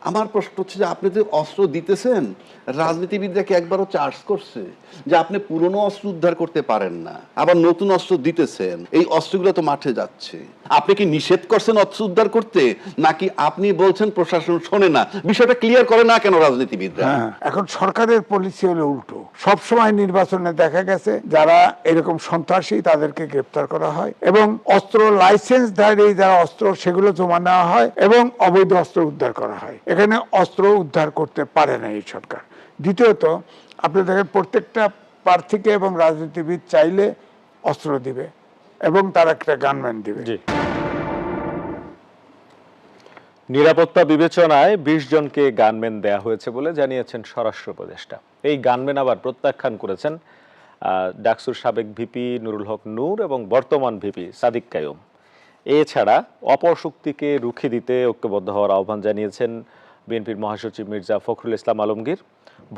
আমার প্রশ্ন হচ্ছে যে আপনি যে অস্ত্র দিতেছেন, রাজনীতিবিদরা কি একবারও চার্জ করছে যে আপনি পুরনো অস্ত্র উদ্ধার করতে পারেন না, আবার নতুন অস্ত্র দিতেছেন, এই অস্ত্রগুলো তো মাঠে যাচ্ছে, আপনি কি নিষেধ করছেন অস্ত্র উদ্ধার করতে, নাকি আপনি বলছেন প্রশাসন শোনে না? বিষয়টা ক্লিয়ার করে না কেন রাজনীতিবিদরা? হ্যাঁ, এখন সরকারের পলিসি হলো উল্টো। সব সময় নির্বাচনে দেখা গেছে যারা এরকম সন্ত্রাসী তাদেরকে গ্রেপ্তার করা হয় এবং অস্ত্র লাইসেন্সধারী যারা অস্ত্র সেগুলো জমা নেওয়া হয় এবং অবৈধ অস্ত্র উদ্ধার করা হয়। এখানে অস্ত্র উদ্ধার করতে পারে না এই সরকার। দ্বিতীয়ত, আপনি দেখেন প্রত্যেকটা প্রার্থীকে এবং রাজনীতিবিদ চাইলে অস্ত্র দিবে এবং তার একটা গানম্যান দিবে। নিরাপত্তা বিবেচনায় ২০ জনকে গানম্যান দেয়া হয়েছে বলে জানিয়েছেন স্বরাষ্ট্র উপদেষ্টা। এই গানম্যান আবার প্রত্যাখ্যান করেছেন ডাকসুর সাবেক ভিপি নুরুল হক নূর এবং বর্তমান ভিপি সাদিক কায়ুম। এছাড়া অপশক্তিকে রুখে দিতে ঐক্যবদ্ধ হওয়ার আহ্বান জানিয়েছেন বিএনপির মহাসচিব মির্জা ফখরুল ইসলাম আলমগীর।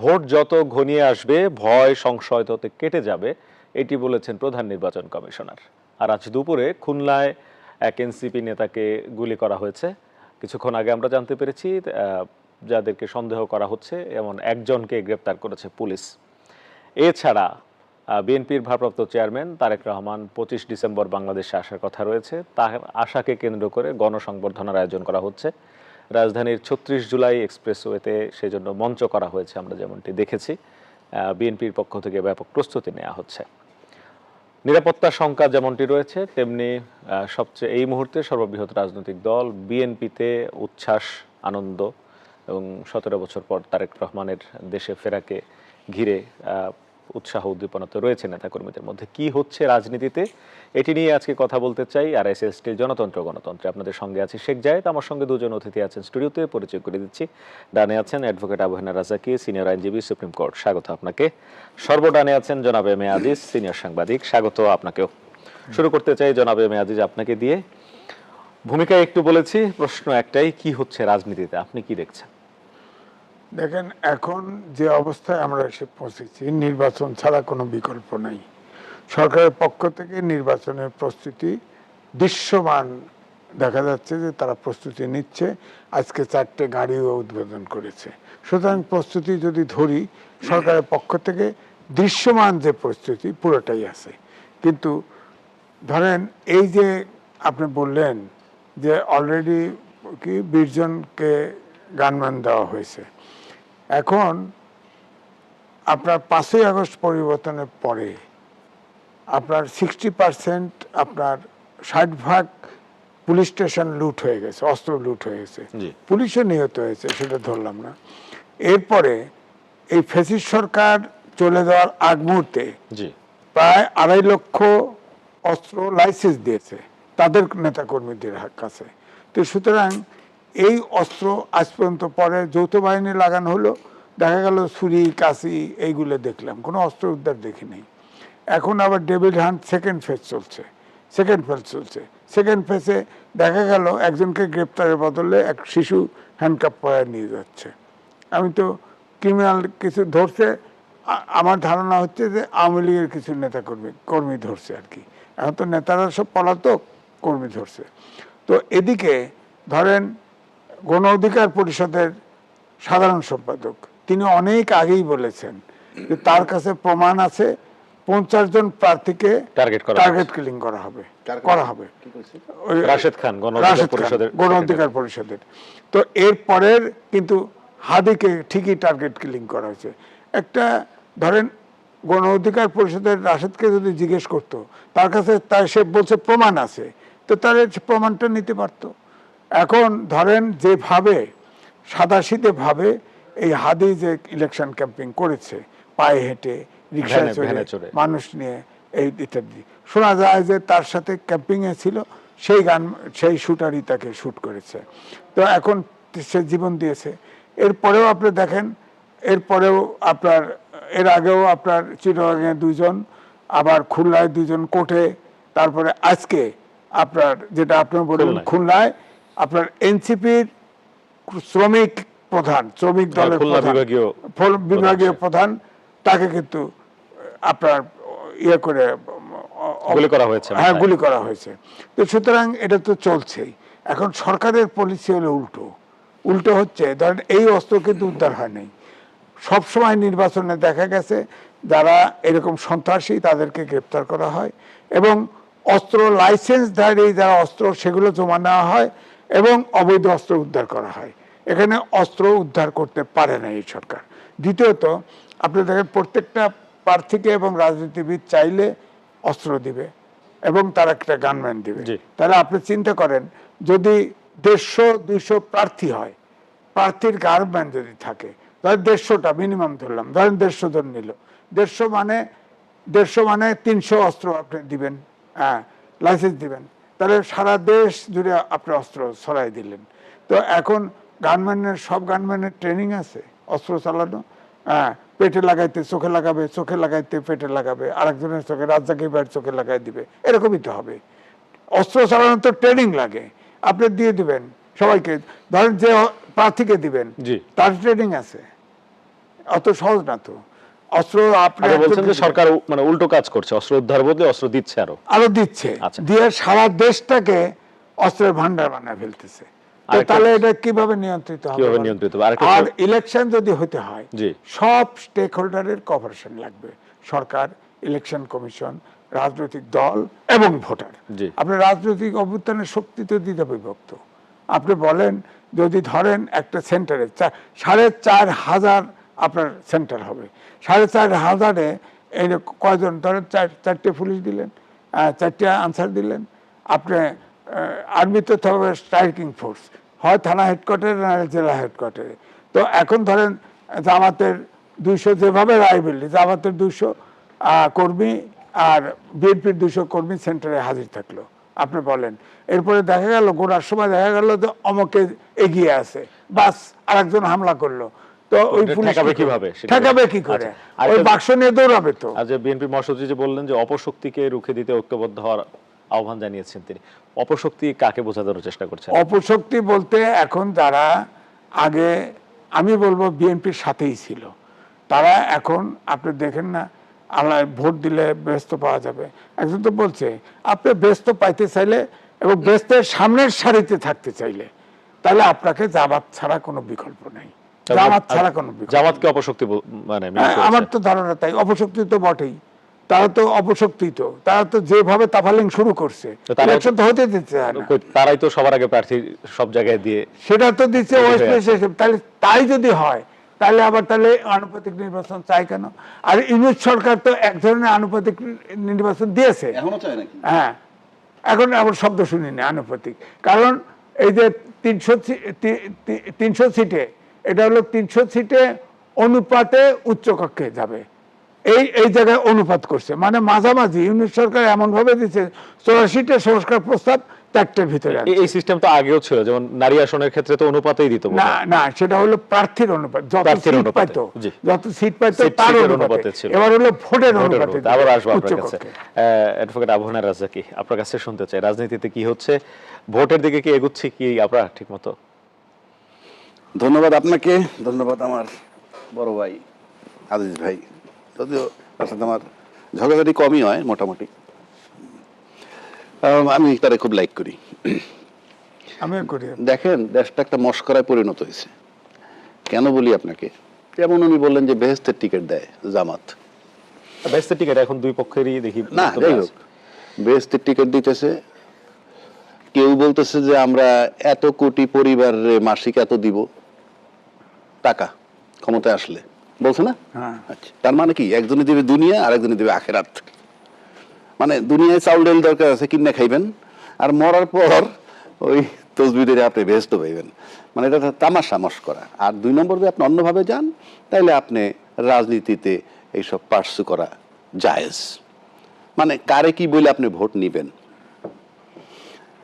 ভোট যত ঘনিয়ে আসবে ভয় সংশয় তত কেটে যাবে, এটি বলেছেন প্রধান নির্বাচন কমিশনার। আর আজ দুপুরে খুলনায় এক এনসিপি নেতাকে গুলি করা হয়েছে। কিছুক্ষণ আগে আমরা জানতে পেরেছি যাদেরকে সন্দেহ করা হচ্ছে এমন একজনকে গ্রেপ্তার করেছে পুলিশ। এছাড়া বিএনপির ভারপ্রাপ্ত চেয়ারম্যান তারেক রহমান ২৫ ডিসেম্বর বাংলাদেশে আসার কথা রয়েছে। তার আশাকে কেন্দ্র করে গণসংবর্ধনার আয়োজন করা হচ্ছে। রাজধানীর ৩৬ জুলাই এক্সপ্রেসওয়েতে সেজন্য মঞ্চ করা হয়েছে, আমরা যেমনটি দেখেছি। বিএনপির পক্ষ থেকে ব্যাপক প্রস্তুতি নেওয়া হচ্ছে। নিরাপত্তার শঙ্কা যেমনটি রয়েছে, তেমনি সবচেয়ে এই মুহূর্তে সর্ববৃহৎ রাজনৈতিক দল বিএনপিতে উচ্ছ্বাস, আনন্দ এবং ১৭ বছর পর তারেক রহমানের দেশে ফেরাকে ঘিরে উৎসাহ উদ্দীপনা তো রয়েছে নেতাকর্মীদের মধ্যে। কি হচ্ছে রাজনীতিতে, এটি নিয়ে আজকে কথা বলতে চাই। আর এসএসটির জনতন্ত্র গণতন্ত্রে আপনাদের সঙ্গে আছি শেখ জায়েদ, আমার সঙ্গে দুজন অতিথি আছেন স্টুডিওতে, পরিচয় করে দিচ্ছি। ডানে আছেন অ্যাডভোকেট আবু হেনা রাজাকি, সিনিয়র আইনজীবী, সুপ্রিম কোর্ট, স্বাগত আপনাকে। সর্বডানে আছেন জনাব এম এ আজিজ, সিনিয়র সাংবাদিক, স্বাগত আপনাকেও। শুরু করতে চাই জনাব এম এ আজিজ আপনাকে দিয়ে। ভূমিকায় একটু বলেছি, প্রশ্ন একটাই, কি হচ্ছে রাজনীতিতে, আপনি কি দেখছেন? দেখেন, এখন যে অবস্থায় আমরা এসে পৌঁছেছি, নির্বাচন ছাড়া কোনো বিকল্প নাই। সরকারের পক্ষ থেকে নির্বাচনের প্রস্তুতি দৃশ্যমান দেখা যাচ্ছে যে তারা প্রস্তুতি নিচ্ছে। আজকে 4টে গাড়িও উদ্বোধন করেছে। সুতরাং প্রস্তুতি যদি ধরি, সরকারের পক্ষ থেকে দৃশ্যমান যে প্রস্তুতি পুরোটাই আছে। কিন্তু ধরেন এই যে আপনি বললেন যে অলরেডি কি ২০ জনকে গানম্যান দেওয়া হয়েছে। এখন আপনার ৫ই আগস্ট পরিবর্তনের পরে আপনার 60% আপনার 60% পুলিশ স্টেশন লুট হয়ে গেছে, অস্ত্র লুট হয়ে গেছে, পুলিশও নিহত হয়েছে, সেটা ধরলাম না। এরপরে এই ফ্যাসিস্ট সরকার চলে যাওয়ার আগ মুহূর্তে প্রায় ২.৫ লক্ষ অস্ত্র লাইসেন্স দিয়েছে তাদের নেতাকর্মীদের কাছে। তো সুতরাং এই অস্ত্র আজ পর্যন্ত, পরে যৌথ বাহিনী লাগানো হলো, দেখা গেল ছুরি কাঁচি এইগুলো দেখলাম, কোনো অস্ত্র উদ্ধার দেখি নেই। এখন আবার ডেভিড হান্ট সেকেন্ড ফেজ চলছে। সেকেন্ড ফেজে দেখা গেল একজনকে গ্রেপ্তারের বদলে এক শিশু হ্যান্ডকাপ পরে নিয়ে যাচ্ছে। আমি তো ক্রিমিনাল কিছু ধরছে, আমার ধারণা হচ্ছে যে আওয়ামী লীগের কিছু কর্মী ধরছে আর কি। এখন তো নেতারা সব পলাতক, কর্মী ধরছে। তো এদিকে ধরেন গণ অধিকার পরিষদের সাধারণ সম্পাদক তিনি অনেক আগেই বলেছেন যে তার কাছে প্রমাণ আছে 50 জন প্রার্থীকে টার্গেট কিলিং করা হবে। রাশেদ খান, গণ অধিকার পরিষদের। তো এরপরের কিন্তু হাদিকে ঠিকই টার্গেট কিলিং করা হয়েছে। একটা ধরেন গণ অধিকার পরিষদের রাশেদকে যদি জিজ্ঞেস করতো, তার কাছে সে বলছে প্রমাণ আছে, তো তার প্রমাণটা নিতে পারতো। এখন ধরেন যেভাবে সাদাসিধে ভাবে এই হাদি যে ইলেকশন ক্যাম্পেইন করেছে, পায়ে হেঁটে, রিক্সায় চড়ে, মানুষ নিয়ে, এই ইত্যাদি, শোনা যায় যে তার সাথে ক্যাম্পিংয়ে ছিল সেই শুটারই তাকে শুট করেছে। তো এখন সে জীবন দিয়েছে। এরপরেও আপনি দেখেন, এরপরেও আপনার এর আগেও আপনার চিটাগাংয়ে 2 জন, আবার খুলনায় 2 জন কোর্টে, তারপরে আজকে আপনার যেটা আপনি বললেন খুলনায় আপনার এনসিপির শ্রমিক দলের বিভাগীয় প্রধান, তাকে কিন্তু আপনার ইয়ে করে গুলি করা হয়েছে। তো সুতরাং এটা তো চলছেই। এখন সরকারের পলিসি হলো উল্টো। উল্টো হচ্ছে, ধরেন এই অস্ত্র কিন্তু উদ্ধার হয় নাই। সবসময় নির্বাচনে দেখা গেছে যারা এরকম সন্ত্রাসী তাদেরকে গ্রেপ্তার করা হয়, এবং অস্ত্র লাইসেন্সধারী যারা অস্ত্র সেগুলো জমা নেওয়া হয়, এবং অবৈধ অস্ত্র উদ্ধার করা হয়। এখানে অস্ত্র উদ্ধার করতে পারে না এই সরকার। দ্বিতীয়ত, আপনি দেখেন প্রত্যেকটা প্রার্থীকে এবং রাজনীতিবিদ চাইলে অস্ত্র দিবে এবং তার একটা গানম্যান দিবে। তাহলে আপনি চিন্তা করেন, যদি 150-200 প্রার্থী হয়, প্রার্থীর গানম্যান যদি থাকে, ধরেন 150টা মিনিমাম ধরলাম, ধরেন 150 জন নিল, 150 মানে 300 অস্ত্র আপনি দিবেন, হ্যাঁ, লাইসেন্স দিবেন, তাহলে সারা দেশ জুড়ে আপনি অস্ত্র ছড়াই দিলেন। তো এখন গানম্যানের, সব গানম্যানের ট্রেনিং আছে অস্ত্র চালানো, হ্যাঁ, পেটে লাগাইতে চোখে লাগাবে, চোখে লাগাইতে পেটে লাগাবে, আরেকজনের চোখে, রাজ্জাকি ভাইয়ের চোখে লাগাই দিবে, এরকমই তো হবে। অস্ত্র চালানোর তো ট্রেনিং লাগে, আপনি দিয়ে দিবেন সবাইকে, ধরেন যে প্রার্থীকে দিবেন তার ট্রেনিং আছে, অত সহজ না তো। অস্ত্র আপনি বলছেন যে সরকার মানে উল্টো কাজ করছে, অস্ত্র উদ্ধার বদলে অস্ত্র দিচ্ছে, আরো দিচ্ছে, দিয়ে সারা দেশটাকে অস্ত্রের ভান্ডার বানায় ফেলতেছে। তাহলে এটা কিভাবে নিয়ন্ত্রিত হবে? আর ইলেকশন যদি হতে হয়, সব স্টেক হোল্ডারের কোঅপারেশন লাগবে, সরকার, ইলেকশন কমিশন, রাজনৈতিক দল এবং ভোটার। আপনি রাজনৈতিক অভ্যুত্থানের শক্তি তো দিতে বিভক্ত। আপনি বলেন, যদি ধরেন একটা সেন্টারে 4,500 আপনার সেন্টার হবে, 4,500-এ এই কয়জন, ধরেন 4টে পুলিশ দিলেন, 4টে আনসার দিলেন, আপনি আর্মিতে তো হবে স্ট্রাইকিং ফোর্স, হয় থানা হেডকোয়ার্টারে না জেলা হেডকোয়ার্টারে। তো এখন ধরেন জামাতের 200, যেভাবে রায় বেরলি, জামাতের 200 কর্মী আর বিএনপির 200 কর্মী সেন্টারে হাজির থাকলো, আপনি বলেন, এরপরে দেখা গেল গোড়ার সময় দেখা গেল যে অমকে এগিয়ে আছে, বাস আরেকজন হামলা করলো, তো ওই পুলিশ ঠেকাবে কি করে? ওই বাক্স নিয়ে দৌড়াবে তো। আজ বিএনপি মহাসচিব যে বললেন যে অপশক্তিকে রুখে দিতে ঐক্যবদ্ধ হওয়ার আহ্বান জানিয়েছেন তিনি, অপশক্তি কাকে বোঝানোর চেষ্টা করছেন? অপশক্তি বলতে এখন যারা আগে, আমি বলবো বিএনপির সাথেই ছিল, তারা এখন আপনি দেখেন না, আল্লাহ ভোট দিলে ব্যস্ত পাওয়া যাবে, একজন তো বলছে আপনি ব্যস্ত পাইতে চাইলে এবং ব্যস্তের সামনের সারিতে থাকতে চাইলে, তাহলে আপনাকে জামাত ছাড়া কোনো বিকল্প নাই। জামাত ছাড়া কোনো বিকল্প, জামাতকে অপশক্তি মানে আমার তো ধারণা তাই, অপশক্তি তো বটেই, তারা তো অপশক্তি, তো তারা তো যেভাবে তাফালিং শুরু করছে, ইলেকশন তো হতে দিচ্ছে না, তারাই তো সবার আগে প্রার্থী সব জায়গায় দিয়ে, সেটা তো দিচ্ছে ওয়েস্ট প্রেসিডেন্ট। তাহলে তাই যদি হয়, তাহলে আবার তাহলে আনুপাতিক নির্বাচন চাই কেন? আর ইউনিট সরকার তো এক ধরনের আনুপাতিক নির্বাচন দিয়েছে, এখনো চায় নাকি? হ্যাঁ, এখন আবার শব্দ শুনিনি আনুপাতিক, কারণ এই যে 300 সিটে, এটা হলো 300 সিটে অনুপাতে উচ্চকক্ষে যাবে, এই জায়গায় অনুপাত করছে, মানে মাঝামাঝি ইউনিট সরকার এমন ভাবে দিচ্ছে 84টা সংস্কার প্রস্তাব 4টার ভিতরে। এই সিস্টেম তো আগেও ছিল, যেমন নারী আসনের ক্ষেত্রে তো অনুপাতেই দিত না, না, সেটা হলো প্রার্থীর অনুপাত, যত সিট পাইতো তার অনুপাতে ছিল। এবার হলো ভোটের অনুপাতে। আবার আসবো আপনার কাছে, অ্যাডভোকেট আবু হানান রাজ্জাকি, আপনার কাছে শুনতে চাই, রাজনীতিতে কি হচ্ছে, ভোটের দিকে কি এগুচ্ছে কি আমরা ঠিকমতো? ধন্যবাদ আপনাকে, ধন্যবাদ আমার বড় ভাই আজিজ ভাই, যদিও তার সাথে আমার ঝগড়াঝাটি কমই হয় মোটামুটি, আমি তারে খুব লাইক করি। আমি করি। দেখেন, দেশটা একটা মস্করায় পরিণত হয়েছে। কেন বলি আপনাকে, যেমন উনি বললেন যে বেহেস্তের টিকিট দেয় জামাত, বেহেস্তের টিকিট এখন দুই পক্ষেরই দেখি না, যাই হোক, বেহেস্তের টিকিট দিতেছে, কেউ বলতেছে যে আমরা এত কোটি পরিবারে মাসিক এত দিব টাকা ক্ষমতায় আসলে, বলছে না? আচ্ছা, তার মানে কি, একজনে দিবে দুনিয়া আর একজনে দিবে আখেরাত। মানে দুনিয়ায় চাউল ডাল দরকার আছে, কিনে খাইবেন, আর মরার পর ওই তসবিদের আপনি বেহেস্ত পাইবেন। মানে এটা তামাশা মস্করা। আর 2 নম্বর, যদি আপনি অন্যভাবে যান, তাহলে আপনি রাজনীতিতে এইসব পার্সু করা জায়েজ। মানে কারে কি বলে আপনি ভোট নিবেন?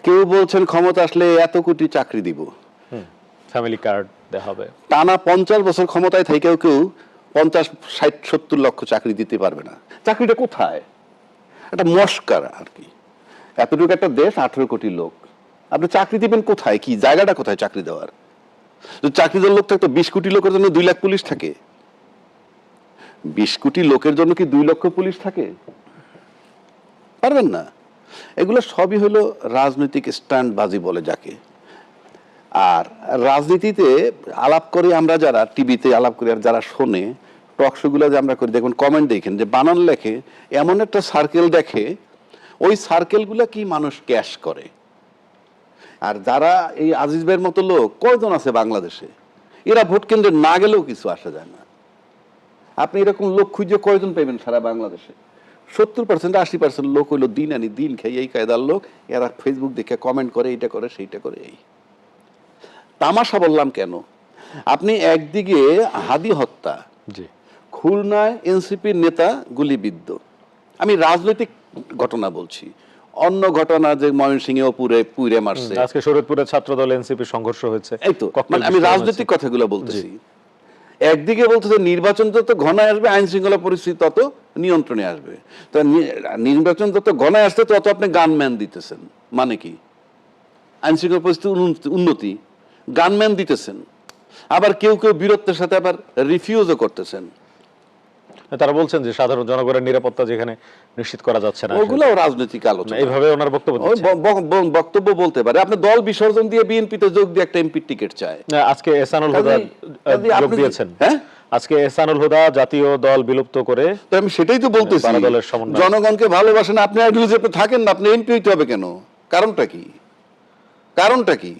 কেউ বলছেন ক্ষমতা আসলে এত কোটি চাকরি দিব, ফ্যামিলি কার্ড দেওয়া হবে, টানা 50 বছর ক্ষমতায় থেকেও কেউ 50, 60, 70 লক্ষ চাকরি দিতে পারবে না। চাকরিটা কোথায়? একটা মস্করা আর কি। এতটুকু একটা দেশ, 18 কোটি লোক, আপনি চাকরি দিবেন কোথায়? কি জায়গাটা কোথায় চাকরি দেওয়ার? যদি চাকরি দেওয়ার লোক থাকতো, 20 কোটি লোকের জন্য 2 লাখ পুলিশ থাকে। 20 কোটি লোকের জন্য কি 2 লক্ষ পুলিশ থাকে? পারবেন না। এগুলো সবই হলো রাজনৈতিক স্ট্যান্ডবাজি বলে যাকে। আর রাজনীতিতে আলাপ করি আমরা, যারা টিভিতে আলাপ করি আর যারা শোনে টকশোগুলো যে আমরা করি, দেখুন কমেন্ট দেখেন যে বানান লেখে এমন একটা সার্কেল দেখে, ওই সার্কেলগুলো কি মানুষ ক্যাশ করে। আর যারা এই আজিজ ভাইয়ের মতো লোক কয়জন আছে বাংলাদেশে, এরা ভোট কেন্দ্রে না গেলেও কিছু আসা যায় না। আপনি এরকম লোক খুঁজে কয়জন পাইবেন সারা বাংলাদেশে? 70% 80% লোক হইলো দিন আনি দিন খাই এই কায়দার লোক। এরা ফেসবুক দেখে কমেন্ট করে, এইটা করে সেইটা করে। এই তামাশা বললাম কেন, আপনি একদিকে হাদি হত্যা, জি, খুলনায় এনসিপির নেতা গুলিবিদ্ধ, আমি রাজনৈতিক ঘটনা বলছি, অন্য ঘটনা যে ময়মনসিংহে পুরে মারছে, আজকে শরীয়তপুরে ছাত্রদল এনসিপি সংঘর্ষ হয়েছে, এই তো মানে আমি রাজনৈতিক কথাগুলো বলতেছি। একদিকে বলতেছে নির্বাচন যত ঘনায় আসবে আইন শৃঙ্খলা পরিস্থিতি তত নিয়ন্ত্রণে আসবে। তো নির্বাচন যত ঘনায় আসছে তত আপনি গানম্যান দিতেছেন, মানে কি আইন শৃঙ্খলা পরিস্থিতি উন্নতি, গানম্যান দিতেছেন। আবার কেউ কেউ বীরত্বের সাথে আবার রিফিউজও করতেছেন। তারা বলছেন যে সাধারণ জনগণের নিরাপত্তা যেখানে নিশ্চিত করা যাচ্ছে না, ওগুলোও রাজনৈতিক আলোচনা। এইভাবে ওনার বক্তব্য দিচ্ছেন। বক্তব্য বলতে পারে, আপনি দল বিসর্জন দিয়ে বিএনপিতে যোগ দিয়ে একটা এমপি টিকিট চায়। আজকে এহসানুল হুদা যোগ দিয়েছেন। হ্যাঁ, আজকে এহসানুল হুদা জাতীয় দল বিলুপ্ত করে, তো আমি সেটাই তো বলতেছি, বারো দলের সমন্বয়। জনগণকে ভালোবাসেন আপনি, আইডিওলজিতে থাকেন না, আপনি এমপি হইতে হবে কেন? কারণটা কি? কারণটা কি?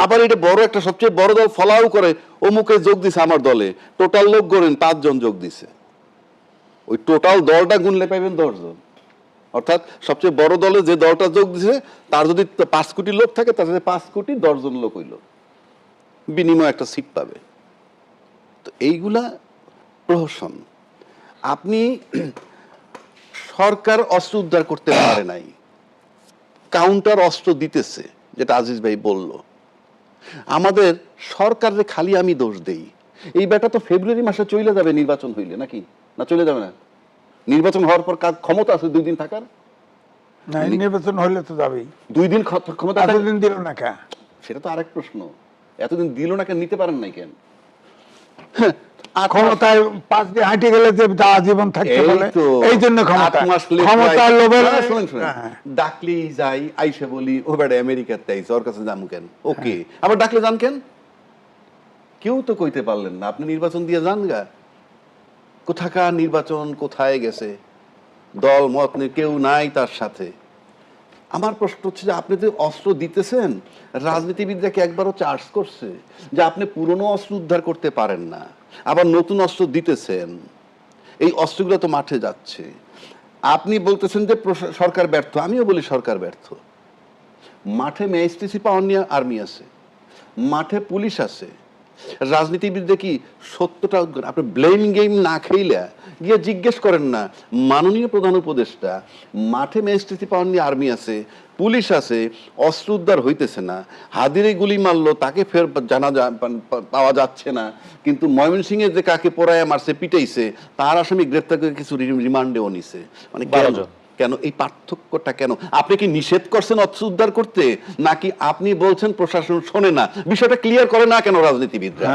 আবার এটা বড় একটা সবচেয়ে বড় দল ফলাও করে অমুকে যোগ দিছে আমার দলে, টোটাল লোক গড়েন 5 জন যোগ দিছে, ওই টোটাল দলটা গুনলে পাইবেন 10 জন। অর্থাৎ সবচেয়ে বড় দলে যে দলটা যোগ দিছে তার যদি 5 কোটি লোক থাকে, তার সাথে 5 কোটি 10 জন লোক হইল, বিনিময় একটা সিট পাবে। তো এইগুলা প্রহসন। আপনি সরকার অস্ত্র উদ্ধার করতে পারে নাই, কাউন্টার অস্ত্র দিতেছে, যেটা আজিজ ভাই বলল। আমাদের সরকারের খালি আমি দোষ দেই, এই ব্যাটা তো ফেব্রুয়ারি মাসে চলে যাবে নির্বাচন হইলে, নাকি না চলে যাবে না? নির্বাচন হওয়ার পর কার ক্ষমতা আছে 2 দিন থাকার? না, নির্বাচন হলে তো যাবেই। 2 দিন ক্ষমতা থাকবে। এতদিন দিল না কে? সেটা তো আরেক প্রশ্ন, এতদিন দিল না কেন, নিতে পারেন নাই কেন? ক্ষমতায় 5 দিয়ে হাঁটে গেলে যে জীবন থাকতে বলে, এই জন্য ক্ষমতা, 8 মাস ক্ষমতার লোভে। ডাকলেই যাই, আইসা বলি ও বেটা আমেরিকাতে আইছে, ওর কাছে যামু কেন? ওকে, আবার ডাকলে যান কেন? কেউ তো কইতে পারলেন না, আপনি নির্বাচন দিয়ে যান গা। কোথাকার নির্বাচন, কোথায় গেছে? দল মত নিয়ে কেউ নাই তার সাথে। আমার প্রশ্ন হচ্ছে যে আপনি তো অস্ত্র দিতেছেন, রাজনীতিবিদরা কি একবারও চার্জ করছে যে আপনি পুরনো অস্ত্র উদ্ধার করতে পারেন না, আবার নতুন অস্ত্র দিতেছেন? এই অস্ত্রগুলো তো মাঠে যাচ্ছে। আপনি বলতেছেন যে সরকার ব্যর্থ, আমিও বলি সরকার ব্যর্থ। মাঠে ম্যাজিস্ট্রেসি পাওয়ার নিয়ে আর্মি আছে, মাঠে পুলিশ আছে। রাজনীতিবিদরা কি সত্যটা, আপনি ব্লেম গেম না খেইলে গিয়ে জিজ্ঞেস করেন না মাননীয় প্রধান উপদেষ্টা, মাঠে ম্যাজিস্ট্রেসি পাওয়ার নিয়ে আর্মি আছে, পুলিশ আছে, অস্ত্র উদ্ধার হইতেছে না, হাদিরে গুলি মারলো তাকে ফের পাওয়া যাচ্ছে না, কিন্তু ময়মনসিংহে যে কাকে পোড়ায় মারছে পিটাইছে তার আসামি গ্রেফতার করে কিছু রিমান্ডেও নিছে। মানে কেন এই পার্থক্যটা কেন? আপনি কি নিষেধ করছেন অস্ত্র উদ্ধার করতে, নাকি আপনি বলছেন প্রশাসন শোনে না? বিষয়টা ক্লিয়ার করে না কেন রাজনীতিবিদরা?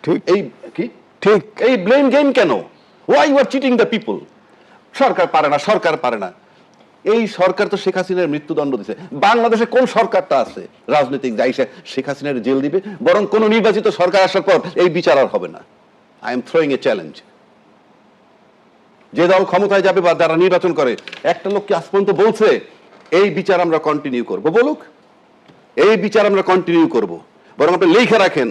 ঠিক এই কি ঠিক এই ব্লেম গেম কেন? Why you are cheating the people? সরকার পারে না, সরকার পারে না। এই সরকার তো শেখ হাসিনার মৃত্যুদণ্ড দিছে। বাংলাদেশে কোন সরকারটা আছে রাজনৈতিক যাইছে শেখ হাসিনার জেল দিবে? বরং কোন নির্বাচিত সরকার আসার পর এই বিচার আর হবে না। I am throwing A challenge. যে দল ক্ষমতায় যাবে বা যারা নির্বাচন করে, একটা লোক কি আজ পর্যন্ত বলছে এই বিচার আমরা কন্টিনিউ করব? বলুক, এই বিচার আমরা কন্টিনিউ করব। বরং আপনি লিখে রাখেন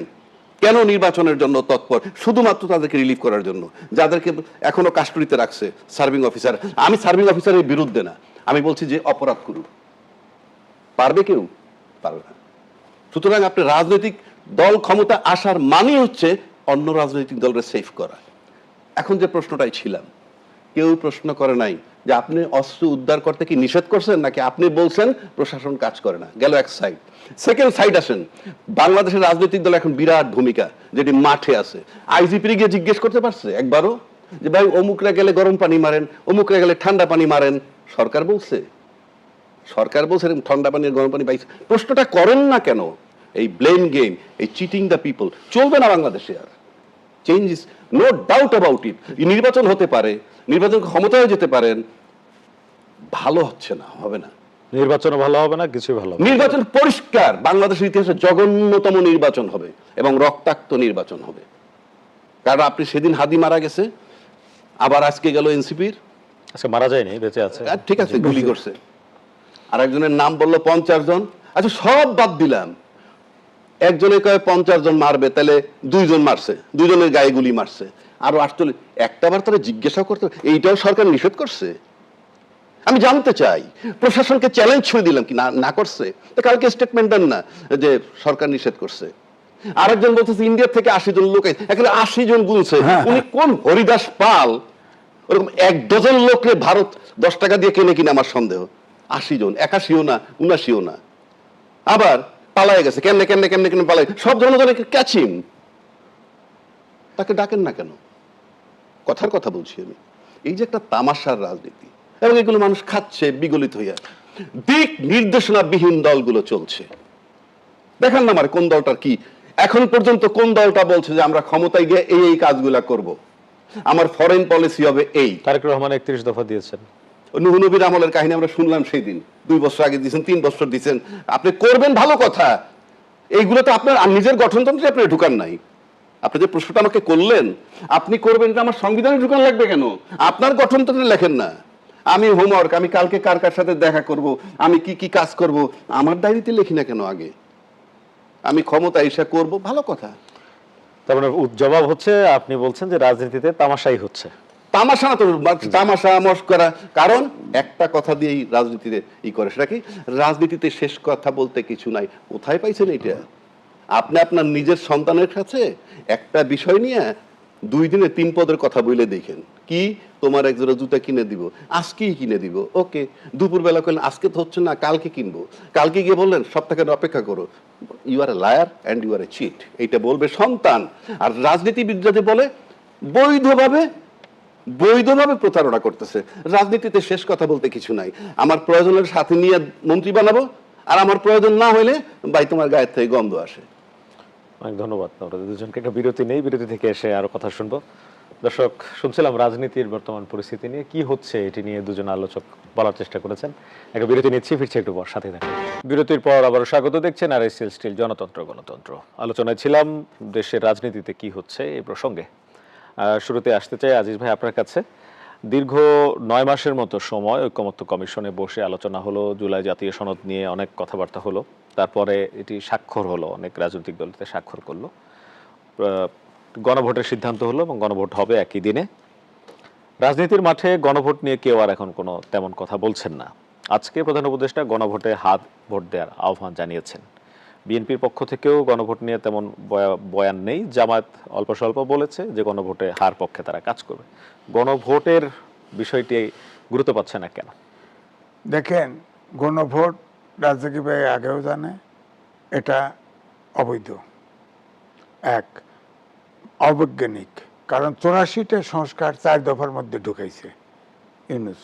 কেন নির্বাচনের জন্য তৎপর, শুধুমাত্র তাদেরকে রিলিভ করার জন্য, যাদেরকে এখনো কাস্টডিতে রাখছে সার্ভিং অফিসার। আমি সার্ভিং অফিসারের বিরুদ্ধে না, আমি বলছি যে অপরাধ করুক। পারবে কেউ? পারবে না। সুতরাং আপনি রাজনৈতিক দল ক্ষমতা আসার মানে হচ্ছে অন্য রাজনৈতিক দলকে সেফ করা। এখন যে প্রশ্নটাই ছিলাম, কেউ প্রশ্ন করে নাই যে আপনি অস্ত্র উদ্ধার করতে কি নিষেধ করছেন, নাকি আপনি বলছেন প্রশাসন কাজ করে না। গেল এক সাইড। সেকেন্ড সাইড আসেন, বাংলাদেশের রাজনৈতিক দল এখন বিরাট ভূমিকা, যেটি মাঠে আছে। আইজিপি গিয়ে জিজ্ঞেস করতে পারছে একবারও যে ভাই অমুকরা গেলে গরম পানি মারেন, অমুকরা গেলে ঠান্ডা পানি মারেন? সরকার বলছে? সরকার বলছে ঠান্ডা পানি গরম পানি পাইছে? প্রশ্নটা করেন না কেন? এই ব্লেম গেম, এই চিটিং দ্য পিপল চলবে না বাংলাদেশে আর। Change is no doubt about it. নির্বাচন হতে পারে, নির্বাচন ক্ষমতায় যেতে পারেন, ভালো হচ্ছে না, হবে না। নির্বাচনও ভালো হবে না, কিছুই ভালো হবে না। নির্বাচন পরিষ্কার, বাংলাদেশের ইতিহাসে জঘন্যতম নির্বাচন হবে এবং রক্তাক্ত নির্বাচন হবে। কারণ আপনি সেদিন হাদি মারা গেছে, আবার আজকে গেল এনসিপির, আজকে মারা যায়নি, বেঁচে আছে। ঠিক আছে, গুলি করছে, আর একজনের নাম বললো 50 জন। আচ্ছা সব বাদ দিলাম, একজনে কয় 50 জন মারবে, তাহলে 2 জন মারছে, 2 জনের গায়ে গুলি মারছে, আরো 48, একটা বার তারা জিজ্ঞাসা করতে, এইটাও সরকার নিষেধ করছে। আমি জানতে চাই, প্রশাসনকে চ্যালেঞ্জ ছুঁয়ে দিলাম কি না করছে, তো কালকে স্টেটমেন্ট দেন না যে সরকার নিষেধ করছে। আরেকজন বলতেছে ইন্ডিয়া থেকে 80 জন লোক, এখানে 80 জন গুনছে, উনি কোন হরিদাস পাল? ওরকম 1 ডজন লোকরে ভারত 10 টাকা দিয়ে কিনে কিনে আমার সন্দেহ। 80 জন, 81ও না, 79ও না। আবার পালায় গেছে, কেমনে কেমনে কেমনে কেমনে পালায়, সব জনগণকে ক্যাচিং। তাকে ডাকেন না কেন? কথার কথা বলছি আমি। এই যে একটা তামাশার রাজনীতি, এবং এগুলো মানুষ খাচ্ছে বিগলিত হইয়া, দিক নির্দেশনা বিহীন দলগুলো চলছে। দেখান না আমার কোন দলটার কি, এখন পর্যন্ত কোন দলটা বলছে যে আমরা ক্ষমতায় গিয়ে এই এই কাজগুলা করব, আমার ফরেন পলিসি হবে এই। তারেক রহমান 31 দফা দিয়েছেন। নূহ নবীর আমলের কাহিনী আমরা শুনলাম সেই দিন, 2 বছর আগে দিয়েছেন, 3 বছর দিয়েছেন, আপনি করবেন ভালো কথা। এইগুলো তো আপনার নিজের গঠনতন্ত্রে আপনি ঢুকান নাই। আপনি যে প্রশ্নটা আমাকে করলেন, আপনি করবেন এটা আমার সংবিধানে ঢুকান লাগবে কেন? আপনার গঠনতন্ত্রে লেখেন না। আমি হোমওয়ার্ক, আমি কালকে কার কার সাথে দেখা করব, আমি কি কি কাজ করব, আমার ডায়েরিতে লিখি না কেন আগে? আমি ক্ষমতা এসে করব, ভালো কথা। তার মানে জবাব হচ্ছে, আপনি বলছেন যে রাজনীতিতে তামাশাই হচ্ছে। তামাশা না তো, তামাশা মস্করা। কারণ একটা কথা দিয়েই রাজনীতিতে করে, সেটা কি? রাজনীতিতে শেষ কথা বলতে কিছু নাই। কোথায় পাইছেন এটা? আপনি আপনার নিজের সন্তানের কাছে একটা বিষয় নিয়ে 2 দিনে 3 পদের কথা বলে দেখেন, কি তোমার এক জোড়া জুতা কিনে দিব, আজকেই কিনে দিব, ওকে। দুপুরবেলা করলেন আজকে তো হচ্ছে না, কালকে কিনবো। কালকে গিয়ে বললেন সপ্তাহে অপেক্ষা করো, you are a liar and you are a cheat. এইটা বলবে সন্তান। আর রাজনীতিবিদরা যে বলে বৈধভাবে প্রতারণা করতেছে। রাজনীতিতে শেষ কথা বলতে কিছু নাই। আমার প্রয়োজনের সাথে নিয়ে মন্ত্রী বানাবো, আর আমার প্রয়োজন না হইলে ভাই তোমার গায়ের থেকে গন্ধ আসে। অনেক ধন্যবাদ। আমরা দুজনকে একটা বিরতি নেই, বিরতি থেকে এসে আরো কথা শুনবো। দর্শক, শুনছিলাম রাজনীতির বর্তমান পরিস্থিতি নিয়ে, কি হচ্ছে এটি নিয়ে দুজন আলোচক বলার চেষ্টা করেছেন। একটা বিরতি নিচ্ছি, ফিরছে একটু পর, সাথে থাকুন। বিরতির পর আবারও স্বাগত। দেখছেন আরএসএল স্টিল জনতন্ত্র গণতন্ত্র। আলোচনায় ছিলাম দেশের রাজনীতিতে কি হচ্ছে এই প্রসঙ্গে। শুরুতে আসতে চাই আজিজ ভাই আপনার কাছে। দীর্ঘ 9 মাসের মতো সময় ঐকমত্য কমিশনে বসে আলোচনা হলো, জুলাই জাতীয় সনদ নিয়ে অনেক কথাবার্তা হলো, তারপরে এটি স্বাক্ষর হলো, অনেক রাজনৈতিক দলতে স্বাক্ষর করলো, গণভোটের সিদ্ধান্ত হলো এবং গণভোট হবে একই দিনে। রাজনীতির মাঠে গণভোট নিয়ে কেউ আর এখন কোনো তেমন কথা বলছেন না। আজকে প্রধান উপদেষ্টা গণভোটে হাত ভোট দেওয়ার আহ্বান জানিয়েছেন। বিএনপির পক্ষ থেকেও গণভোট নিয়ে তেমন বয়ান নেই। জামায়াত অল্প স্বল্প বলেছে যে গণভোটে হার পক্ষে তারা কাজ করবে। গণভোটের বিষয়টি গুরুত্ব পাচ্ছে না কেন? দেখেন, গণভোট রাজনীতি ভাই আগেও জানে এটা অবৈধ, এক অবৈজ্ঞানিক। কারণ 84টা সংস্কার 4 দফার মধ্যে ঢুকাইছে ইউনূস,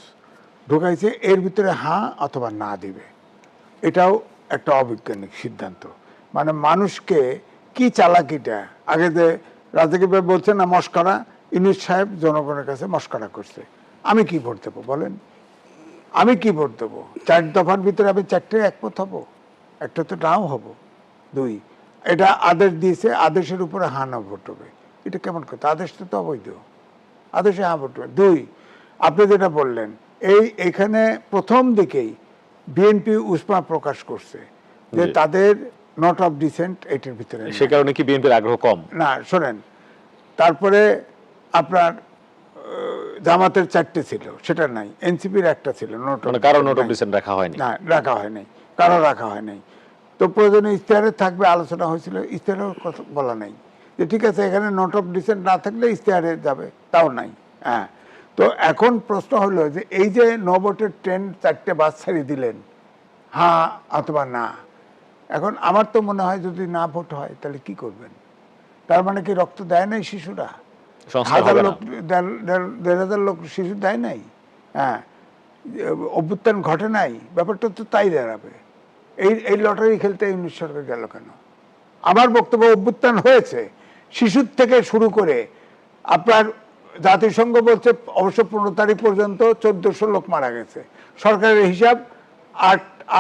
ঢুকাইছে এর ভিতরে হ্যাঁ অথবা না দিবে। এটাও একটা অবৈজ্ঞানিক সিদ্ধান্ত। মানে মানুষকে কি চালাকিটা, আগে যে রাজনীতি ভাই বলছেন না মস্করা, ইউনূস সাহেব জনগণের কাছে মস্করা করছে। আমি কি ভোট দেবো বলেন? আমি কি ভোট দেবো? 4 দফার ভিতরে আমি 4টে একমত হব? একটা তো নাও হব। 2, এটা আদেশ দিয়েছে, আদেশের উপরে হা না ভোট হবে। এটা কেমন কথা? আদেশটা তো অবৈধ, আদেশে হা ভোট হবে। 2, আপনি যেটা বললেন, এইখানে প্রথম দিকেই বিএনপি উষ্মা প্রকাশ করছে যে তাদের নট অফ ডিসেন্ট এটার ভিতরে। সে কারণে কি বিএনপির আগ্রহ কম? না, শোনেন, তারপরে আপনার জামাতের 4টে ছিল, সেটা নাই। এনসিপির একটা ছিল, কারো নোট অফ ডিসেন্ট রাখা হয়নি। না, রাখা হয় নাই, কারো রাখা হয় নাই। তো প্রয়োজনে ইশতেহারে থাকবে, আলোচনা হয়েছিল, ইশতেহারেও কথা বলা নাই যে ঠিক আছে এখানে নোট অফ ডিসেন্ট না থাকলে ইশতেহারে যাবে, তাও নাই। হ্যাঁ, তো এখন প্রশ্ন হলো যে এই যে নভোটের ট্রেন 4টে বাস ছাড়িয়ে দিলেন, হ্যাঁ অথবা না। এখন আমার তো মনে হয় যদি না ভোট হয় তাহলে কি করবেন? তার মানে কি রক্ত দেয় নাই শিশুরা? 1000 লোক, 1500 লোক শিশু দেয় নাই? হ্যাঁ, অভ্যুত্থান ঘটে নাই? ব্যাপারটা তো তাই দাঁড়াবে। এই লটারি খেলতে ইউনূস সরকার গেল কেন? আমার বক্তব্য, অভ্যুত্থান হয়েছে, শিশুর থেকে শুরু করে আপনার জাতিসংঘ বলছে অবশ্য 15 তারিখ পর্যন্ত 1400 লোক মারা গেছে, সরকারের হিসাব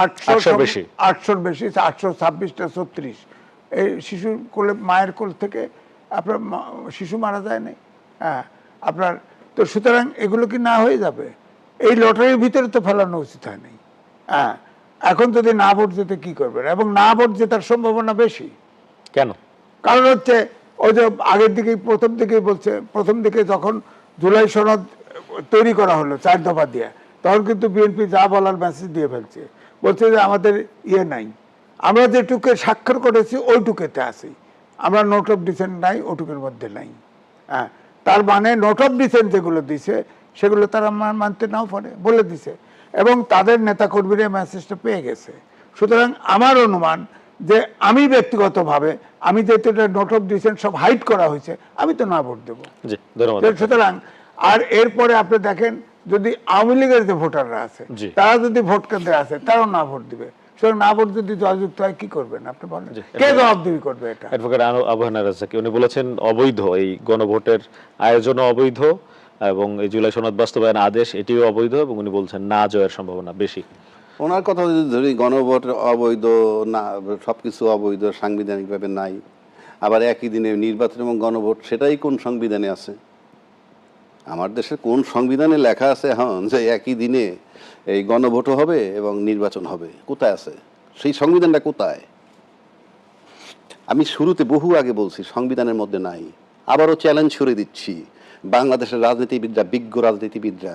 800 বেশি। 800 বেশি, 826টা 36। এই শিশুর কোলে, মায়ের কোল থেকে আপনার শিশু মারা যায় নাই। হ্যাঁ, আপনার তো সুতরাং এগুলো কি না হয়ে যাবে? এই লটারির ভিতরে তো ফেলানো উচিত হয় নাই। হ্যাঁ, এখন যদি না ভোট যেতে কি করবেন? এবং না ভোট জেতার সম্ভাবনা বেশি। কেন? কারণ হচ্ছে ওই যে আগের দিকেই, প্রথম দিকেই বলছে, প্রথম দিকে যখন জুলাই সনদ তৈরি করা হলো 4 দফা দিয়ে, তখন কিন্তু বিএনপি যা বলার মেসেজ দিয়ে ফেলছে, বলছে যে আমাদের ইয়ে নাই, আমরা যেটুকু স্বাক্ষর করেছি ওইটুকুতে আছি, আমরা নোট অফ ডিসেন্ট নাই, ওটুকুর মধ্যে নাই। হ্যাঁ, তার মানে নোট অফ ডিসেন্ট যেগুলো দিছে সেগুলো তারা মানতে নাও পারে, বলে দিছে, এবং তাদের নেতাকর্মীরা মেসেজটা পেয়ে গেছে। সুতরাং আমার অনুমান যে আমি ব্যক্তিগতভাবে, আমি যেহেতু নোট অফ ডিসেন্ট সব হাইড করা হয়েছে, আমি তো না ভোট দেবো। জি, ধন্যবাদ। সুতরাং আর এরপরে আপনি দেখেন, যদি আওয়ামী লীগের যে ভোটাররা আছে জি। তারা যদি ভোট কেন্দ্রে আছে, তারাও না ভোট দিবে। সুতরাং না ভোট যদি জয়যুক্ত হয়, কি করবেন আপনি বলেন? জি। কে জবাবদিহি করবে এটা? অ্যাডভোকেট আবহানা রাজ্জাকি উনি বলেছেন অবৈধ এই গণভোটের আয়োজনও অবৈধ, এবং এই জুলাই সনদ বাস্তবায়ন আদেশ এটিও অবৈধ, এবং উনি বলছেন না জয়ের সম্ভাবনা বেশি। ওনার কথা যদি ধরি, গণভোট অবৈধ না, সবকিছু অবৈধ, সাংবিধানিকভাবে নাই, আবার একই দিনে নির্বাচন এবং গণভোট, সেটাই কোন সংবিধানে আছে? আমার দেশের কোন সংবিধানে লেখা আছে এখন যে একই দিনে এই গণভোটও হবে এবং নির্বাচন হবে? কোথায় আছে সেই সংবিধানটা? কোথায়? আমি শুরুতে বহু আগে বলছি সংবিধানের মধ্যে নাই। আবারও চ্যালেঞ্জ ছুড়ে দিচ্ছি, বাংলাদেশের রাজনীতিবিদরা, বিজ্ঞ রাজনীতিবিদরা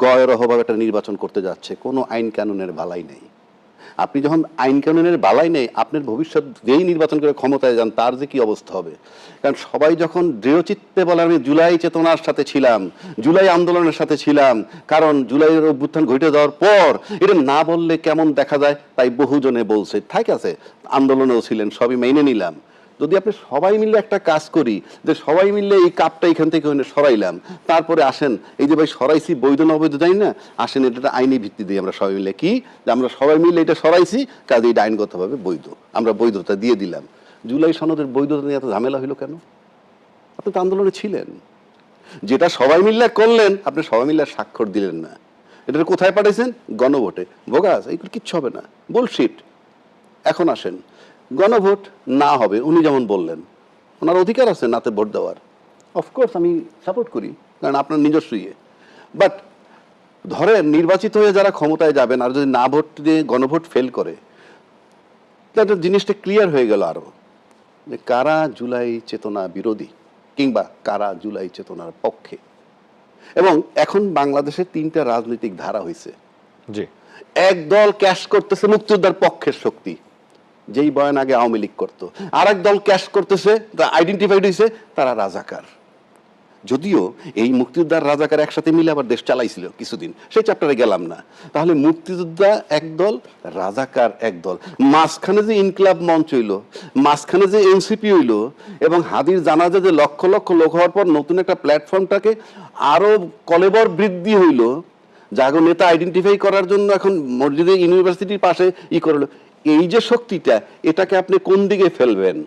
গয়রহভাবে একটা নির্বাচন করতে যাচ্ছে, কোনো আইন কানুনের বালাই নেই। আপনি যখন আইন কানুনের বালাই নেই, আপনার ভবিষ্যৎ যেই নির্বাচন করে ক্ষমতায় যান, তার যে কি অবস্থা হবে। কারণ সবাই যখন দৃঢ়চিত্তে বলে আমি জুলাই চেতনার সাথে ছিলাম, জুলাই আন্দোলনের সাথে ছিলাম, কারণ জুলাইয়ের অভ্যুত্থান ঘটে যাওয়ার পর এটা না বললে কেমন দেখা যায়, তাই বহুজনে বলছে, ঠিক আছে আন্দোলনেও ছিলেন, সবই মেনে নিলাম। যদি আপনি সবাই মিলে একটা কাজ করি, যে সবাই মিলে এই কাপটা এখান থেকে সরাইলাম, তারপরে আসেন এই যে ভাই সরাইছি, বৈধ না অবৈধ জানি না, আসেন এটা আইনি ভিত্তি দিয়ে আমরা সবাই মিলে, কি যে আমরা সবাই মিলে এটা সরাইছি, কাজে এটা আইনগতভাবে বৈধ, আমরা বৈধতা দিয়ে দিলাম। জুলাই সনদের বৈধতা নিয়ে এত ঝামেলা হইলো কেন? আপনি তো আন্দোলনে ছিলেন, যেটা সবাই মিলে করলেন, আপনি সবাই মিলে স্বাক্ষর দিলেন না, এটা কোথায় পাঠাইছেন? গণভোটে। ভোগাস, এইগুলো কিচ্ছু হবে না, বুলশিট। এখন আসেন, গণভোট না হবে, উনি যেমন বললেন, ওনার অধিকার আছে নাতে ভোট দেওয়ার, অফকোর্স আমি সাপোর্ট করি, কারণ আপনার নিজস্ব ইয়ে। বাট ধরেন নির্বাচিত হয়ে যারা ক্ষমতায় যাবেন, আর যদি না ভোট দিয়ে গণভোট ফেল করে, তাহলে জিনিসটা ক্লিয়ার হয়ে গেল আরো, যে কারা জুলাই চেতনা বিরোধী কিংবা কারা জুলাই চেতনার পক্ষে। এবং এখন বাংলাদেশে 3টা রাজনৈতিক ধারা হয়েছে। জি। এক দল ক্যাশ করতেছে মুক্তিযোদ্ধার পক্ষের শক্তি, যেই বয়ান আগে আওয়ামী লীগ করতো, আর এক দল ক্যাশ করতেছে, আইডেন্টিফাইড হয়েছে তারা রাজাকার। যদিও এই মুক্তিযোদ্ধার রাজাকার একসাথে মিলে আবার দেশ চালাইছিল কিছুদিন, সেই চ্যাপ্টারে গেলাম না। তাহলে মুক্তিযোদ্ধা একদল, রাজাকার একদল, মাঝখানে যে ইনকলাব মঞ্চ হইলো, মাঝখানে যে এনসিপি হইলো, এবং হাদির জানাজা যে লক্ষ লক্ষ লোক হওয়ার পর নতুন একটা প্ল্যাটফর্মটাকে আরো কলেবর বৃদ্ধি হইলো, জাগো নেতা আইডেন্টিফাই করার জন্য এখন মসজিদে ইউনিভার্সিটির পাশে ই করলো, এই যে শক্তিটা, এটাকে আপনি কোন দিকে ফেলবেন?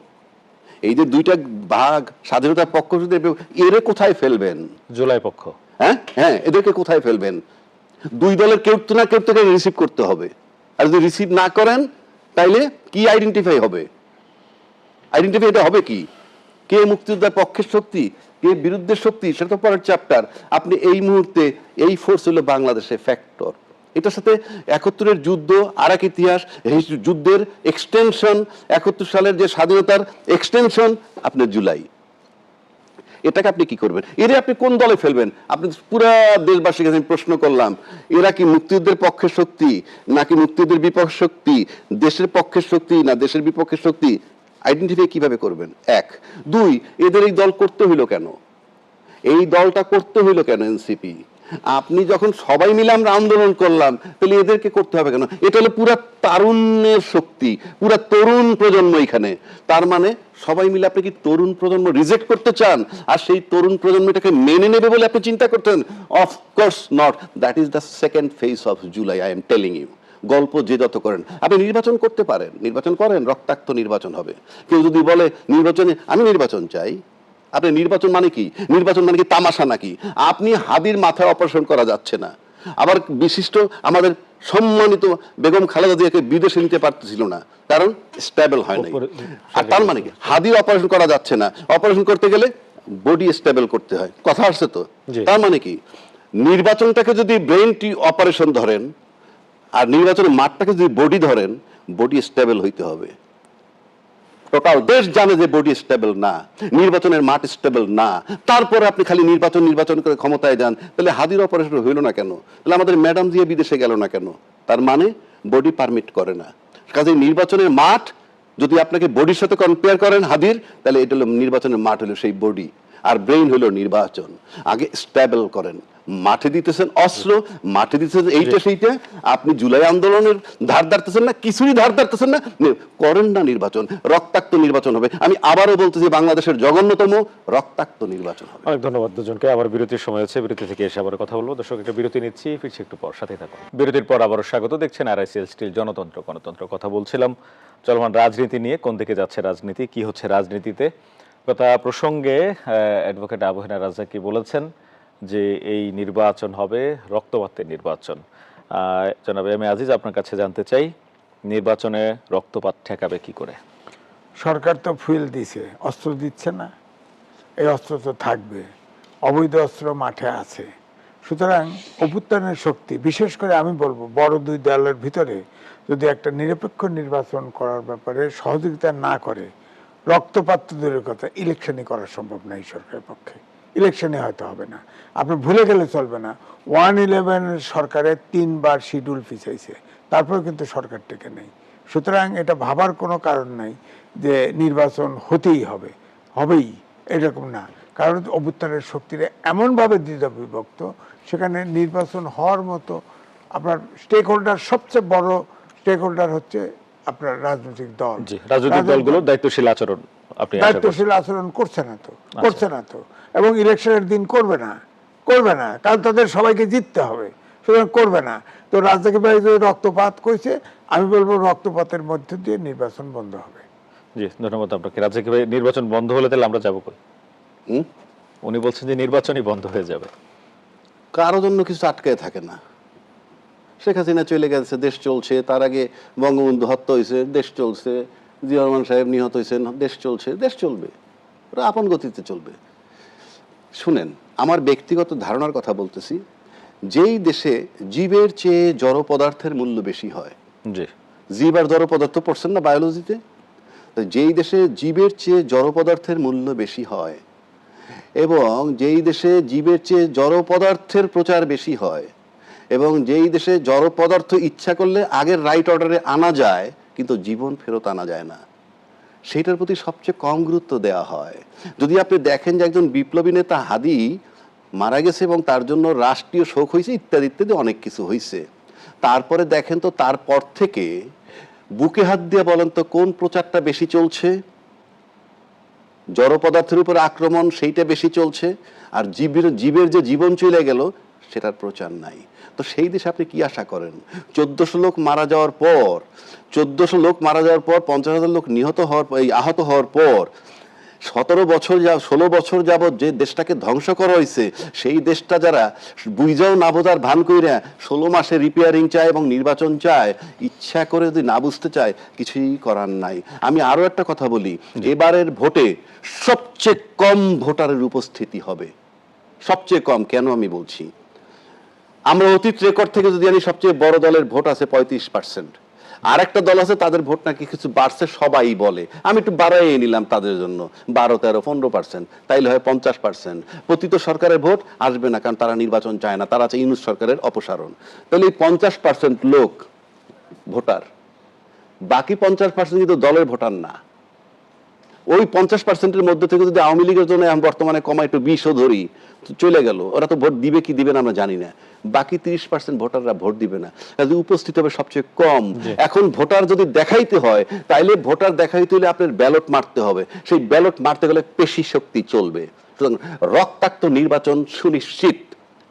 এই যে 2টা ভাগ, স্বাধীনতার পক্ষ, এর কোথায় ফেলবেন? জুলাই পক্ষ। হ্যাঁ হ্যাঁ, এদেরকে কোথায় ফেলবেন? 2 দলের কেউ তো না কেউ থেকে রিসিভ করতে হবে, আর যদি রিসিভ না করেন তাইলে কি আইডেন্টিফাই হবে? আইডেন্টিফাই এটা হবে কি? কে মুক্তিযোদ্ধার পক্ষের শক্তি, কে বিরুদ্ধের শক্তি, সেটা তো পরের চ্যাপ্টার। আপনি এই মুহূর্তে এই ফোর্স হলো বাংলাদেশের ফ্যাক্টর। এটার সাথে 71-এর যুদ্ধ আর এক ইতিহাস, এই যুদ্ধের এক্সটেনশন, 71 সালের যে স্বাধীনতার এক্সটেনশন আপনার জুলাই, এটাকে আপনি কি করবেন? এরা আপনি কোন দলে ফেলবেন? আপনি পুরা দেশবাসীর কাছে প্রশ্ন করলাম, এরা কি মুক্তিযুদ্ধের পক্ষের শক্তি নাকি মুক্তিযুদ্ধের বিপক্ষের শক্তি, দেশের পক্ষের শক্তি না দেশের বিপক্ষের শক্তি? আইডেন্টিফাই কিভাবে করবেন? 1 2 এদের এই দল করতে হইলো কেন? এই দলটা করতে হইলো কেন? এনসিপি, আপনি যখন সবাই মিলে আমরা আন্দোলন করলাম, তাহলে এদেরকে করতে হবে কেন? এটা হলো পুরা তারুণ্যের শক্তি, পুরা তরুণ প্রজন্ম এখানে। তার মানে সবাই মিলে আপনি কি তরুণ প্রজন্ম রিজেক্ট করতে চান, আর সেই তরুণ প্রজন্ম এটাকে মেনে নেবে বলে আপনি চিন্তা করতেন? Of course not. That is the second phase of July, I am telling you. গল্প যে যত করেন, আপনি নির্বাচন করতে পারেন, নির্বাচন করেন, রক্তাক্ত নির্বাচন হবে। কেউ যদি বলে নির্বাচনে আমি নির্বাচন চাই, আপনি নির্বাচন মানে কি? নির্বাচন মানে কি তামাশা নাকি? আপনি হাদির মাথায় অপারেশন করা যাচ্ছে না। আবার বিশিষ্ট আমাদের সম্মানিত বেগম খালেদা জিয়াকে বিদেশে নিতে পারতেছিল না, কারণ স্টেবল হয় নাই। আর তার মানে কি হাদির অপারেশন করা যাচ্ছে না, অপারেশন করতে গেলে বডি স্টেবল করতে হয়, কথা আসছে তো? জি। তার মানে কি নির্বাচনটাকে যদি ব্রেন টি অপারেশন ধরেন আর নির্বাচনের মাঠটাকে যদি বডি ধরেন, বডি স্টেবল হইতে হবে। টোটাল দেশ জানে যে বডি স্টেবল না, নির্বাচনের মাঠ স্টেবল না, তারপরে আপনি খালি নির্বাচন করে ক্ষমতায় যান, তাহলে হাদির অপারেশন হইল না কেন? তাহলে আমাদের ম্যাডাম দিয়ে বিদেশে গেল না কেন? তার মানে বডি পারমিট করে না। কাজে নির্বাচনের মাঠ যদি আপনাকে বডির সাথে কম্পেয়ার করেন হাদির, তাহলে এটা হলো নির্বাচনের মাঠ, হলো সেই বডি, আর ব্রেইন হলো নির্বাচন। আগে স্টেবল করেন। মাঠে দিতেছেন অস্ত্র, মাঠে দিতেছেন এইটা সেইটা, আপনি জুলাই আন্দোলনের ধার ধারতেছেন না, কিছুই ধার ধারতেছেন না, করেন না নির্বাচন, রক্তাক্ত নির্বাচন হবে। আমি আবারও বলতেছি বাংলাদেশের জঘন্যতম রক্তাক্ত নির্বাচন হবে। অনেক ধন্যবাদ দুজনকে। আবার বিরতির সময় হচ্ছে, বিরতি থেকে এসে আবার কথা বলবো। দর্শক, একটা বিরতি নিচ্ছি, ফিরছি একটু পর, সাথে থাকুন। বিরতির পর আবারও স্বাগত। দেখছেন RICL স্টিল জনতন্ত্র গণতন্ত্র। কথা বলছিলাম চলমান রাজনীতি নিয়ে, কোন দিকে যাচ্ছে রাজনীতি, কি হচ্ছে রাজনীতিতে। কথা প্রসঙ্গে অ্যাডভোকেট আবু হেনা রাজ্জাকি বলেছেন যে এই নির্বাচন হবে রক্তপাতের নির্বাচন। জনাব এম এ আজিজ, আপনার কাছে জানতে চাই, নির্বাচনে রক্তপাত ঠেকাবে কি করে? সরকার তো ফুয়েল দিছে, অস্ত্র দিচ্ছে না, এই অস্ত্র তো থাকবে, অবৈধ অস্ত্র মাঠে আছে। সুতরাং অভ্যুত্থানের শক্তি, বিশেষ করে আমি বলবো বড় দুই দলের ভিতরে যদি একটা নিরপেক্ষ নির্বাচন করার ব্যাপারে সহযোগিতা না করে, রক্তপাত তো দূরের কথা, ইলেকশনই করা সম্ভব না এই সরকারের পক্ষে। ইলেকশনে হয়তো হবে না, আপনি ভুলে গেলে চলবে না 111 সরকারের 3 বার শিডিউল পিছাইছে, তারপরে কিন্তু সরকার টেকে নেই। সুতরাং এটা ভাবার কোনো কারণ নাই যে নির্বাচন হতেই হবে, হবেই, এরকম না। কারণ অভ্যুত্থানের শক্তিরা এমনভাবে দ্বিধা বিভক্ত, সেখানে নির্বাচন হওয়ার মতো আপনার স্টেক হোল্ডার, সবচেয়ে বড় স্টেক হোল্ডার হচ্ছে আপনার রাজনৈতিক দল। জি, রাজনৈতিক দলগুলো দায়িত্বশীল আচরণ আপনি দায়িত্বশীল আচরণ করছে না তো, করছে না তো, এবং ইলেকশনের দিন করবে না, করবে না, কারণ তাদের সবাইকে জিততে হবে, সুতরাং করবে না। তো রাজনীতি ভাই যদি রক্তপাত করেছে, আমি বলবো রক্তপাতের মধ্যে দিয়ে নির্বাচন বন্ধ হবে। জি, ধন্যবাদ আপনাকে। রাজ্জাকি ভাই, নির্বাচন বন্ধ হলে তাহলে আমরা যাবো কই? উনি বলছেন যে নির্বাচনই বন্ধ হয়ে যাবে। কারো জন্য কিছু আটকায় থাকে না। শেখ হাসিনা চলে গেছে, দেশ চলছে। তার আগে বঙ্গবন্ধু হত্যা হয়েছে, দেশ চলছে। জিয়া রহমান সাহেব নিহত হয়েছেন, দেশ চলছে, দেশ চলবে, ওরা আপন গতিতে চলবে। শুনেন, আমার ব্যক্তিগত ধারণার কথা বলতেছি, যেই দেশে জীবের চেয়ে জড় পদার্থের মূল্য বেশি হয়, জি, জীব আর জড় পদার্থ পড়ছেন না বায়োলজিতে, তো যেই দেশে জীবের চেয়ে জড় পদার্থের মূল্য বেশি হয় এবং যেই দেশে জীবের চেয়ে জড় পদার্থের প্রচার বেশি হয় এবং যেই দেশে জড় পদার্থ ইচ্ছা করলে আগের রাইট অর্ডারে আনা যায় কিন্তু জীবন ফেরত আনা যায় না, সেইটার প্রতি সবচেয়ে কম গুরুত্ব দেওয়া হয়। যদি আপনি দেখেন যে একজন বিপ্লবী নেতা হাদি মারা গেছে এবং তার জন্য রাষ্ট্রীয় শোক হয়েছে, ইত্যাদি ইত্যাদি অনেক কিছু হয়েছে, তারপরে দেখেন তো তারপর থেকে বুকে হাত দিয়ে বলেন তো কোন প্রচারটা বেশি চলছে? জড় পদার্থের উপর আক্রমণ, সেইটা বেশি চলছে, আর জীবের যে জীবন চলে গেল সেটার প্রচার নাই। তো সেই দেশে আপনি কি আশা করেন? 1400 লোক মারা যাওয়ার পর, 50,000 লোক আহত হওয়ার পর 16 বছর যাবৎ যে দেশটাকে ধ্বংস করা হয়েছে, সেই দেশটা যারা বুঝাও না বোঝার ভান কইরা 16 মাসে রিপেয়ারিং চায় এবং নির্বাচন চায়, ইচ্ছা করে যদি না বুঝতে চায়, কিছুই করার নাই। আমি আরো একটা কথা বলি, এবারের ভোটে সবচেয়ে কম ভোটারের উপস্থিতি হবে, সবচেয়ে কম। কেন আমি বলছি, আমরা অতীত রেকর্ড থেকে যদি জানি সবচেয়ে বড় দলের ভোট আছে 35%, আর একটা দল আছে তাদের ভোট নাকি কিছু বাড়ছে, সবাই বলে, আমি একটু বাড়াইয়ে নিলাম তাদের জন্য 12, 13, 15%, তাইলে হয় 50%। পতিত সরকারের ভোট আসবে না, কারণ তারা নির্বাচন চায় না, তারা চায় ইউনূস সরকারের অপসারণ। তাহলে এই 50% লোক ভোটার, বাকি 50% কিন্তু দলের ভোটার না। ওই 50%-এর মধ্যে থেকে যদি আওয়ামী লীগের জন্য বর্তমানে কমা একটু 20ও ধরি, চলে গেল, ওরা তো ভোট দিবে কি দিবে না আমরা জানি না, বাকি 30% ভোটাররা ভোট দিবে না, কাজে উপস্থিত হবে সবচেয়ে কম। এখন ভোটার যদি দেখাইতে হয়, তাইলে ভোটার দেখাইতে হলে আপনার ব্যালট মারতে হবে, সেই ব্যালট মারতে গেলে পেশি শক্তি চলবে। সুতরাং রক্তাক্ত নির্বাচন সুনিশ্চিত,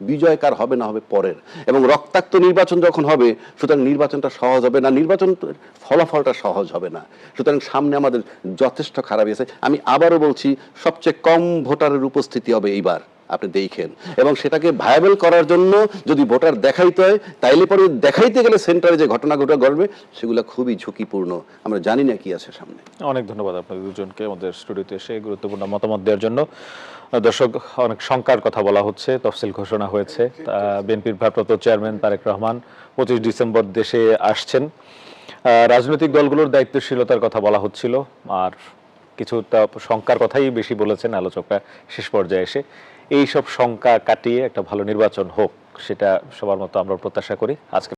বিজয় কার হবে না হবে পরের, এবং রক্তাক্ত নির্বাচন যখন হবে, সুতরাং নির্বাচনটা সহজ হবে না, নির্বাচন ফলাফলটা সহজ হবে না। সুতরাং সামনে আমাদের যথেষ্ট খারাপ আছে। আমি আবারও বলছি, সবচেয়ে কম ভোটারের উপস্থিতি হবে এইবার, আপনি দেখেন, এবং সেটাকে ভায়াবল করার জন্য যদি ভোটার দেখাইতে হয়, তাইলে পরে দেখাইতে গেলে সেন্টারে যে ঘটনা ঘটবে সেগুলো খুবই ঝুঁকিপূর্ণ। আমরা জানি না কি আছে সামনে। অনেক ধন্যবাদ আপনাদের দুজনকে আমাদের স্টুডিওতে এসে গুরুত্বপূর্ণ মতামত দেওয়ার জন্য। দর্শক, অনেক শঙ্কার কথা বলা হচ্ছে, তফসিল ঘোষণা হয়েছে। বিএনপির ভারপ্রাপ্ত চেয়ারম্যান তারেক রহমান 25 ডিসেম্বর দেশে আসছেন। রাজনৈতিক দলগুলোর দায়িত্বশীলতার কথা বলা হচ্ছিল, আর কিছুটা শঙ্কার কথাই বেশি বলেছেন আলোচকরা শেষ পর্যায়ে এসে। এই সব শঙ্কা কাটিয়ে একটা ভালো নির্বাচন হোক, সেটা সবার মতো আমরা প্রত্যাশা করি। আজকে